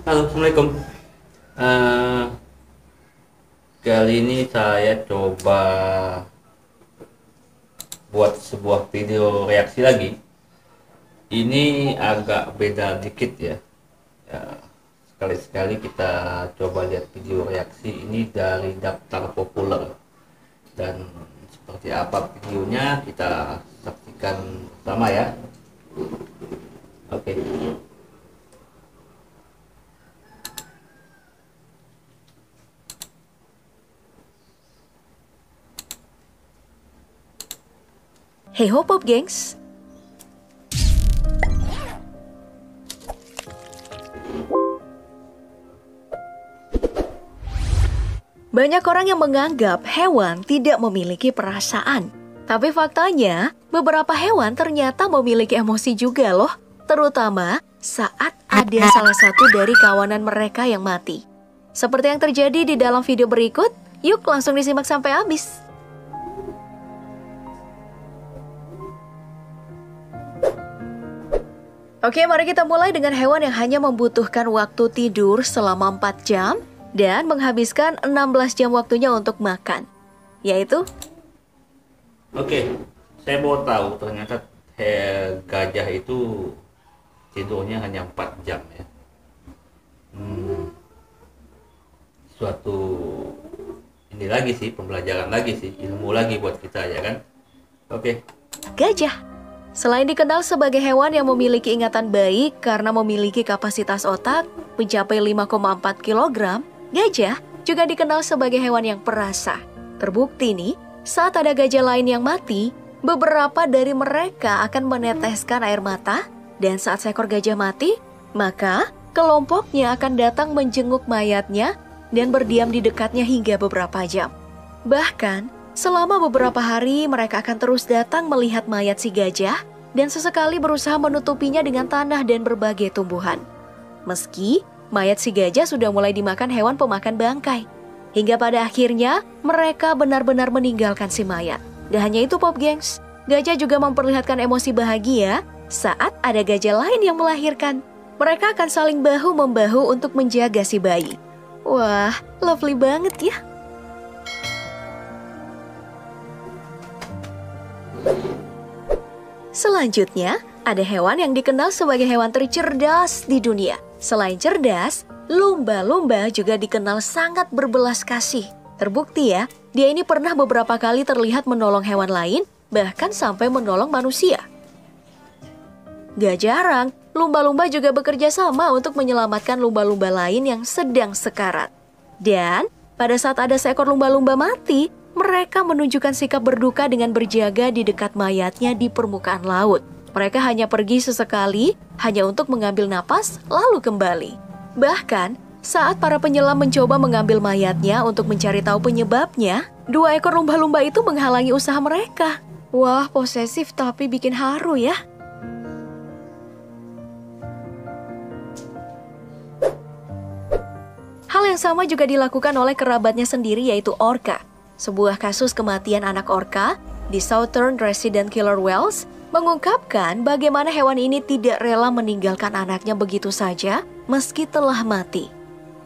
Halo, Assalamualaikum. Eh, Kali ini saya coba buat sebuah video reaksi lagi. Ini agak beda dikit ya. Ya, sekali-sekali kita coba lihat video reaksi ini dari daftar populer. Dan seperti apa videonya kita saksikan bersama ya. Oke. Hey ho Pop Gengs. Banyak orang yang menganggap hewan tidak memiliki perasaan. Tapi faktanya, beberapa hewan ternyata memiliki emosi juga loh. Terutama saat ada salah satu dari kawanan mereka yang mati. Seperti yang terjadi di dalam video berikut, yuk langsung disimak sampai habis. Oke, mari kita mulai dengan hewan yang hanya membutuhkan waktu tidur selama 4 jam dan menghabiskan 16 jam waktunya untuk makan, yaitu Oke, saya mau tahu ternyata gajah itu tidurnya hanya 4 jam ya. Suatu ini lagi sih, pembelajaran lagi sih, ilmu lagi buat kita ya kan. Oke. gajah. Selain dikenal sebagai hewan yang memiliki ingatan baik karena memiliki kapasitas otak mencapai 5,4 kg, gajah juga dikenal sebagai hewan yang perasa. Terbukti nih, saat ada gajah lain yang mati, beberapa dari mereka akan meneteskan air mata, dan saat seekor gajah mati, maka kelompoknya akan datang menjenguk mayatnya dan berdiam di dekatnya hingga beberapa jam. Bahkan, selama beberapa hari mereka akan terus datang melihat mayat si gajah dan sesekali berusaha menutupinya dengan tanah dan berbagai tumbuhan. Meski mayat si gajah sudah mulai dimakan hewan pemakan bangkai. Hingga pada akhirnya mereka benar-benar meninggalkan si mayat. Gak hanya itu Pop Gengs, gajah juga memperlihatkan emosi bahagia saat ada gajah lain yang melahirkan. Mereka akan saling bahu-membahu untuk menjaga si bayi. Wah, lovely banget ya. Selanjutnya, ada hewan yang dikenal sebagai hewan tercerdas di dunia. Selain cerdas, lumba-lumba juga dikenal sangat berbelas kasih. Terbukti ya, dia ini pernah beberapa kali terlihat menolong hewan lain, bahkan sampai menolong manusia. Gak jarang, lumba-lumba juga bekerja sama untuk menyelamatkan lumba-lumba lain yang sedang sekarat. Dan pada saat ada seekor lumba-lumba mati, mereka menunjukkan sikap berduka dengan berjaga di dekat mayatnya di permukaan laut. Mereka hanya pergi sesekali, hanya untuk mengambil napas, lalu kembali. Bahkan, saat para penyelam mencoba mengambil mayatnya untuk mencari tahu penyebabnya, 2 ekor lumba-lumba itu menghalangi usaha mereka. Wah, posesif tapi bikin haru ya. Hal yang sama juga dilakukan oleh kerabatnya sendiri yaitu orca. Sebuah kasus kematian anak orca di Southern Resident Killer Whales mengungkapkan bagaimana hewan ini tidak rela meninggalkan anaknya begitu saja meski telah mati.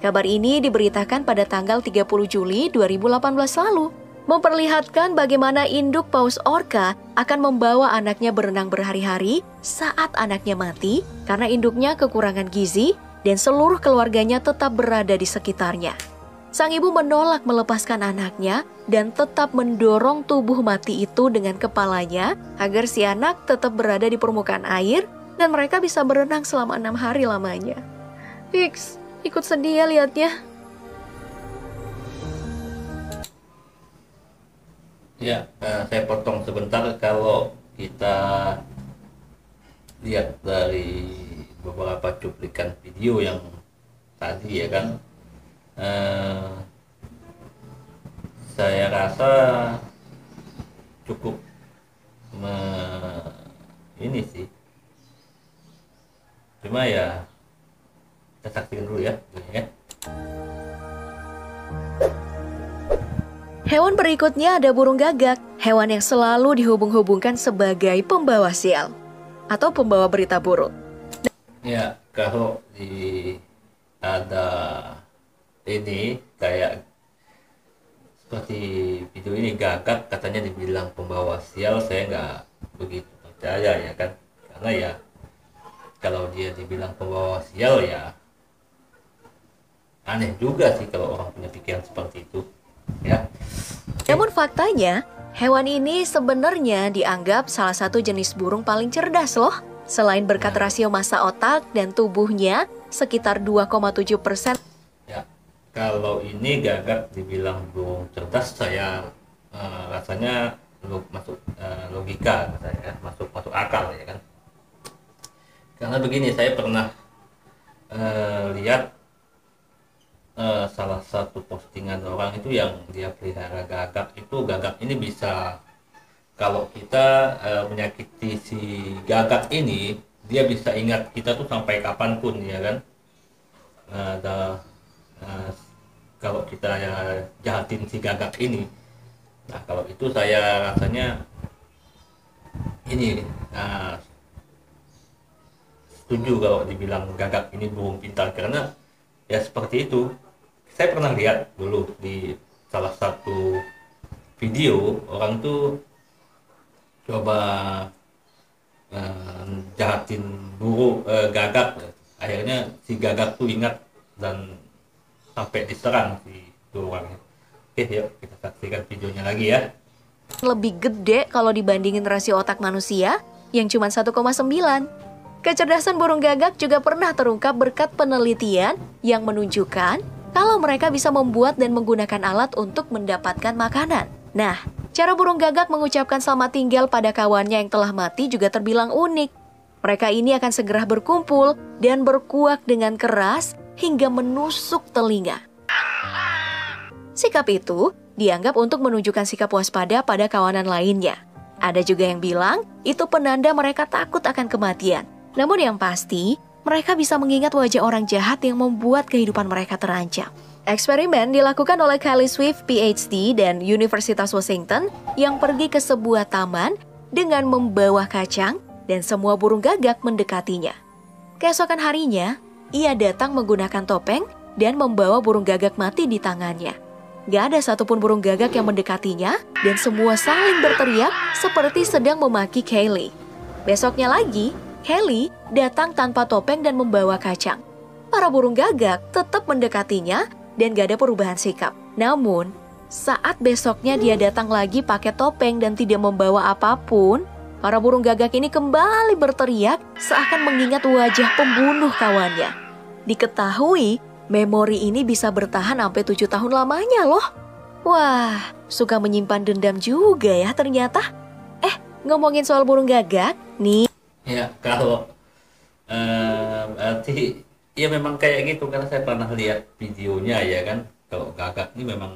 Kabar ini diberitakan pada tanggal 30 Juli 2018 lalu, memperlihatkan bagaimana induk paus orca akan membawa anaknya berenang berhari-hari saat anaknya mati karena induknya kekurangan gizi dan seluruh keluarganya tetap berada di sekitarnya. Sang ibu menolak melepaskan anaknya dan tetap mendorong tubuh mati itu dengan kepalanya agar si anak tetap berada di permukaan air dan mereka bisa berenang selama 6 hari lamanya. Fix, ikut sedih ya liatnya. Ya, saya potong sebentar. Kalau kita lihat dari beberapa cuplikan video yang tadi ya kan, saya rasa cukup ini sih. Cuma ya kita saksikan dulu ya. Hewan berikutnya ada burung gagak, hewan yang selalu dihubung-hubungkan sebagai pembawa sial atau pembawa berita buruk. Ya, kalau di ada ini kayak seperti video ini gagak katanya dibilang pembawa sial. Saya nggak begitu percaya ya kan, karena ya kalau dia dibilang pembawa sial ya aneh juga sih kalau orang punya pikiran seperti itu ya. Namun faktanya, hewan ini sebenarnya dianggap salah satu jenis burung paling cerdas loh. Selain berkat rasio massa otak dan tubuhnya sekitar 2,7%. Ya, kalau ini gagak dibilang burung cerdas, saya rasanya masuk logika, saya masuk akal ya kan. Karena begini, saya pernah lihat salah satu postingan orang itu yang dia pelihara gagak. Itu gagak ini bisa, kalau kita menyakiti si gagak ini, dia bisa ingat kita tuh sampai kapanpun ya kan. Kalau kita jahatin si gagak ini, nah kalau itu saya rasanya ini setuju kalau dibilang gagak ini burung pintar, karena ya seperti itu. Saya pernah lihat dulu di salah satu video orang tuh coba jahatin gagak, akhirnya si gagak tuh ingat dan sampai diserang si orangnya. Oke, yuk kita saksikan videonya lagi ya. Lebih gede kalau dibandingin rasio otak manusia yang cuma 1,9. Kecerdasan burung gagak juga pernah terungkap berkat penelitian yang menunjukkan kalau mereka bisa membuat dan menggunakan alat untuk mendapatkan makanan. Nah, cara burung gagak mengucapkan selamat tinggal pada kawannya yang telah mati juga terbilang unik. Mereka ini akan segera berkumpul dan berkuak dengan keras hingga menusuk telinga. Sikap itu dianggap untuk menunjukkan sikap waspada pada kawanan lainnya. Ada juga yang bilang itu penanda mereka takut akan kematian. Namun yang pasti, mereka bisa mengingat wajah orang jahat yang membuat kehidupan mereka terancam. Eksperimen dilakukan oleh Kylie Swift, PhD, dan Universitas Washington yang pergi ke sebuah taman dengan membawa kacang dan semua burung gagak mendekatinya. Keesokan harinya, ia datang menggunakan topeng dan membawa burung gagak mati di tangannya. Gak ada satupun burung gagak yang mendekatinya dan semua saling berteriak seperti sedang memaki Kylie. Besoknya lagi, Kylie datang tanpa topeng dan membawa kacang. Para burung gagak tetap mendekatinya dan gak ada perubahan sikap. Namun, saat besoknya dia datang lagi pakai topeng dan tidak membawa apapun, para burung gagak ini kembali berteriak seakan mengingat wajah pembunuh kawannya. Diketahui, memori ini bisa bertahan sampai 7 tahun lamanya loh. Wah, suka menyimpan dendam juga ya ternyata. Ngomongin soal burung gagak, nih. Ya, kalau berarti ya memang kayak gitu, karena saya pernah lihat videonya ya kan. Kalau gagak ini memang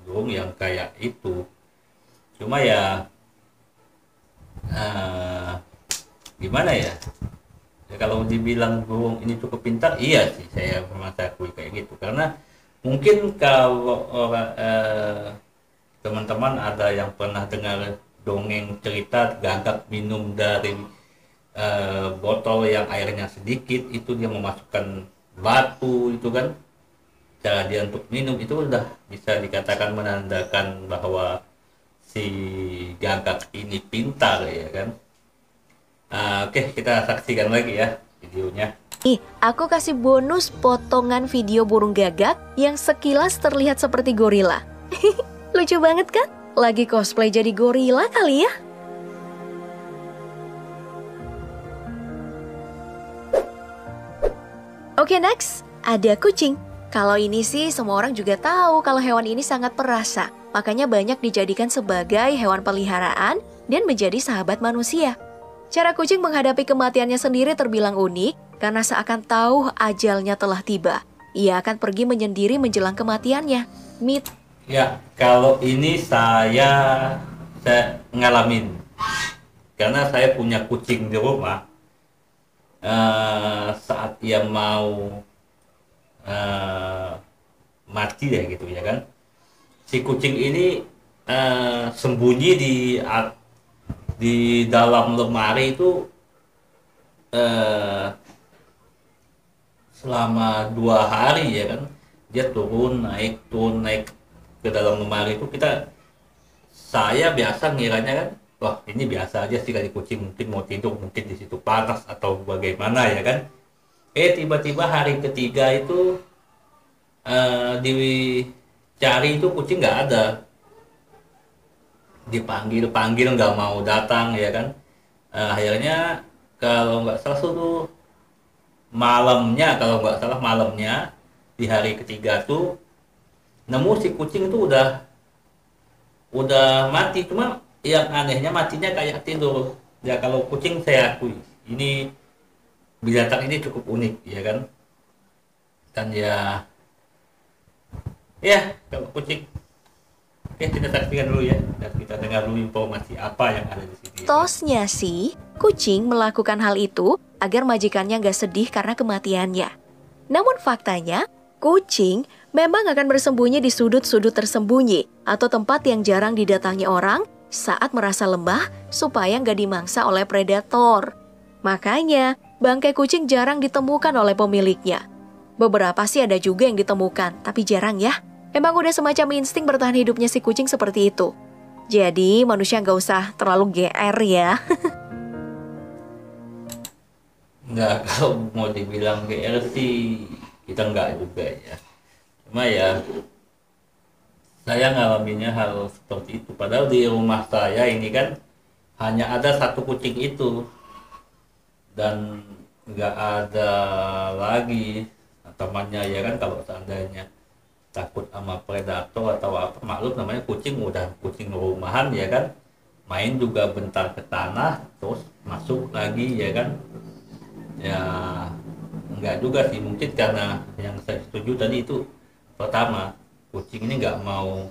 burung yang kayak itu. Cuma ya gimana ya? Ya, kalau dibilang burung ini cukup pintar, iya sih, saya memang saya akui kayak gitu. Karena mungkin kalau teman-teman ada yang pernah dengar dongeng cerita gagak minum dari botol yang airnya sedikit, itu dia memasukkan batu itu kan, cara dia untuk minum itu udah bisa dikatakan menandakan bahwa si gagak ini pintar ya kan. Oke, kita saksikan lagi ya videonya. Aku kasih bonus potongan video burung gagak yang sekilas terlihat seperti gorila. Lucu banget kan? Lagi cosplay jadi gorila kali ya? Oke, next, ada kucing. Kalau ini sih semua orang juga tahu kalau hewan ini sangat perasa. Makanya banyak dijadikan sebagai hewan peliharaan dan menjadi sahabat manusia. Cara kucing menghadapi kematiannya sendiri terbilang unik karena seakan tahu ajalnya telah tiba. Ia akan pergi menyendiri menjelang kematiannya. Ya, kalau ini saya ngalamin. Karena saya punya kucing di rumah. Saat ia mau mati ya gitu ya kan. Si kucing ini sembunyi di dalam lemari itu selama 2 hari ya kan, dia turun naik ke dalam lemari itu. Saya biasa ngiranya kan, wah ini biasa aja sih kali kucing, mungkin mau tidur, mungkin di situ panas atau bagaimana ya kan. Tiba-tiba hari ketiga itu dicari itu kucing nggak ada, dipanggil nggak mau datang ya kan. Akhirnya kalau nggak salah tuh kalau nggak salah malamnya di hari ketiga tuh nemu si kucing itu udah mati. Cuma yang anehnya matinya kayak tidur ya. Kalau kucing saya akui ini binatang ini cukup unik ya kan. Dan ya kalau kucing, oke, kita saksikan dulu ya, dan kita dengar dulu informasi apa yang ada di sini. Tosnya sih, kucing melakukan hal itu agar majikannya nggak sedih karena kematiannya. Namun faktanya, kucing memang akan bersembunyi di sudut-sudut tersembunyi atau tempat yang jarang didatangi orang saat merasa lemah supaya nggak dimangsa oleh predator. Makanya, bangkai kucing jarang ditemukan oleh pemiliknya. Beberapa sih ada juga yang ditemukan, tapi jarang ya. Emang udah semacam insting bertahan hidupnya si kucing seperti itu. Jadi manusia nggak usah terlalu GR ya. Nggak, kalau mau dibilang GR sih kita nggak juga ya. Cuma ya saya ngalaminnya hal seperti itu. Padahal di rumah saya ini kan hanya ada satu kucing itu, dan nggak ada lagi temannya ya kan. Kalau seandainya takut sama predator atau apa, maklum namanya kucing, udah kucing rumahan ya kan, main juga bentar ke tanah terus masuk lagi ya kan. Ya enggak juga sih, mungkin karena yang saya setuju tadi itu, pertama kucing ini nggak mau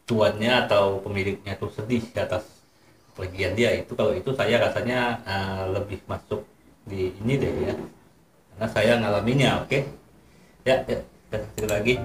tuannya atau pemiliknya tuh sedih di atas pergian dia. Itu kalau itu saya rasanya lebih masuk di ini deh ya, karena saya ngalaminya. Oke ya, kita lagi.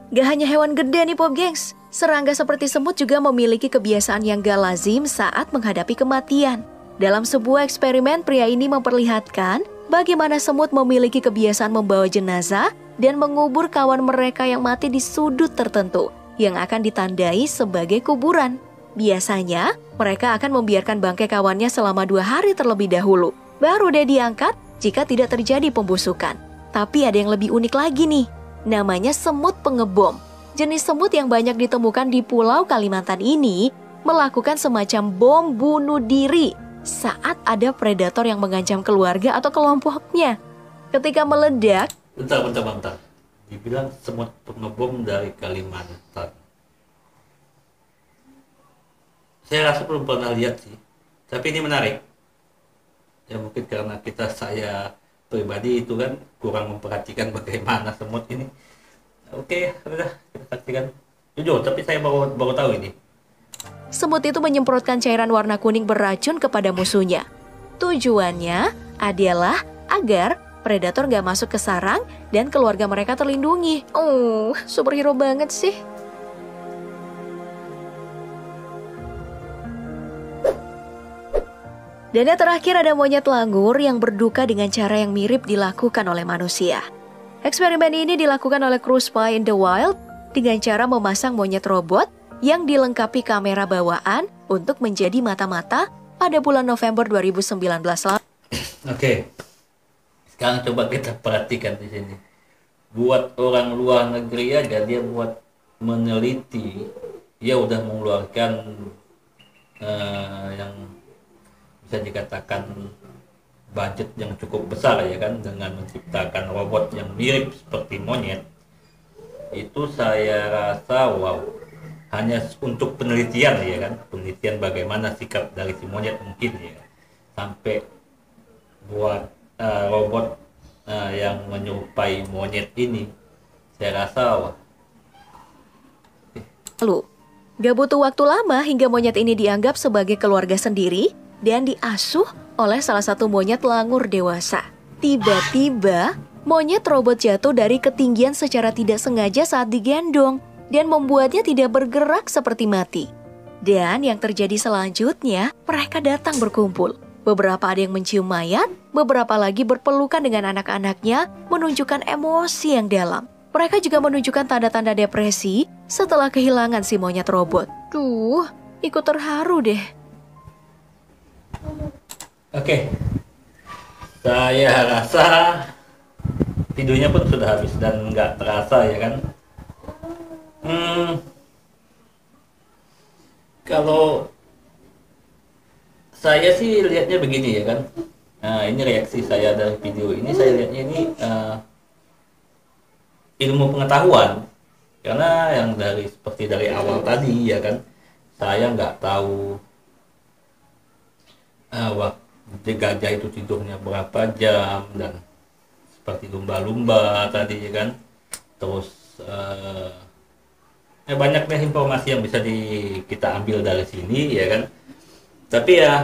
Gak hanya hewan gede nih Pop Gengs, serangga seperti semut juga memiliki kebiasaan yang gak lazim saat menghadapi kematian. Dalam sebuah eksperimen, pria ini memperlihatkan bagaimana semut memiliki kebiasaan membawa jenazah dan mengubur kawan mereka yang mati di sudut tertentu yang akan ditandai sebagai kuburan. Biasanya, mereka akan membiarkan bangkai kawannya selama 2 hari terlebih dahulu. Baru deh diangkat jika tidak terjadi pembusukan. Tapi ada yang lebih unik lagi nih, namanya semut pengebom. Jenis semut yang banyak ditemukan di Pulau Kalimantan ini melakukan semacam bom bunuh diri saat ada predator yang mengancam keluarga atau kelompoknya. Ketika meledak, Bentar. Dibilang semut pengebom dari Kalimantan. Saya rasa belum pernah lihat sih. Tapi ini menarik. Ya mungkin karena saya pribadi itu kan kurang memperhatikan bagaimana semut ini. Oke, udah kita saksikan. Jujur, tapi saya baru tahu ini. semut itu menyemprotkan cairan warna kuning beracun kepada musuhnya. Tujuannya adalah agar predator gak masuk ke sarang dan keluarga mereka terlindungi. Oh, superhero banget sih. Dan yang terakhir ada monyet langur yang berduka dengan cara yang mirip dilakukan oleh manusia. Eksperimen ini dilakukan oleh kru Spy in the Wild dengan cara memasang monyet robot yang dilengkapi kamera bawaan untuk menjadi mata-mata pada bulan November 2019 lalu. Oke. Sekarang coba kita perhatikan di sini. Buat orang luar negeri aja dia buat meneliti, dia udah mengeluarkan yang bisa dikatakan budget yang cukup besar ya kan, dengan menciptakan robot yang mirip seperti monyet. Itu saya rasa wow, hanya untuk penelitian ya kan, penelitian bagaimana sikap dari si monyet mungkin ya, sampai buat robot yang menyerupai monyet ini. Saya rasa wah. Lalu, gak butuh waktu lama hingga monyet ini dianggap sebagai keluarga sendiri dan diasuh oleh salah satu monyet langur dewasa. Tiba-tiba, monyet robot jatuh dari ketinggian secara tidak sengaja saat digendong dan membuatnya tidak bergerak seperti mati. Dan yang terjadi selanjutnya, mereka datang berkumpul. Beberapa ada yang mencium mayat, beberapa lagi berpelukan dengan anak-anaknya, menunjukkan emosi yang dalam. Mereka juga menunjukkan tanda-tanda depresi setelah kehilangan si monyet robot. Duh, ikut terharu deh. Oke, saya rasa videonya pun sudah habis dan nggak terasa ya kan. Kalau saya sih lihatnya begini ya kan. Nah, ini reaksi saya dari video ini, saya lihatnya ini ilmu pengetahuan, karena yang seperti dari awal tadi ya kan, saya nggak tahu waktu gajah itu tidurnya berapa jam, dan seperti lumba-lumba tadi ya kan. Terus banyak deh informasi yang bisa kita ambil dari sini ya kan. Tapi ya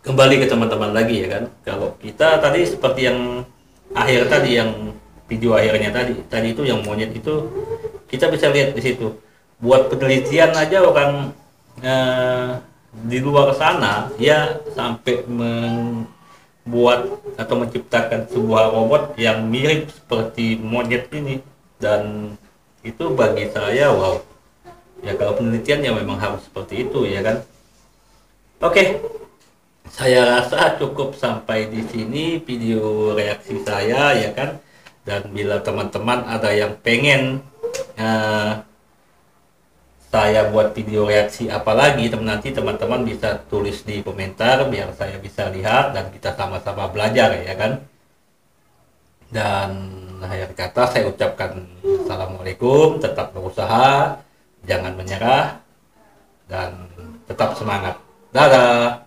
kembali ke teman-teman lagi ya kan, kalau kita tadi seperti yang akhir tadi, yang video akhirnya tadi itu yang monyet itu, kita bisa lihat di situ buat penelitian aja orang di luar sana ya sampai membuat atau menciptakan sebuah robot yang mirip seperti monyet ini. Dan itu bagi saya wow ya, kalau penelitian ya memang harus seperti itu ya kan. Oke, saya rasa cukup sampai di sini video reaksi saya ya kan. Dan bila teman-teman ada yang pengen saya buat video reaksi apa lagi, nanti teman-teman bisa tulis di komentar biar saya bisa lihat dan kita sama-sama belajar ya kan. Dan akhir kata saya ucapkan assalamualaikum, tetap berusaha, jangan menyerah, dan tetap semangat. Dadah.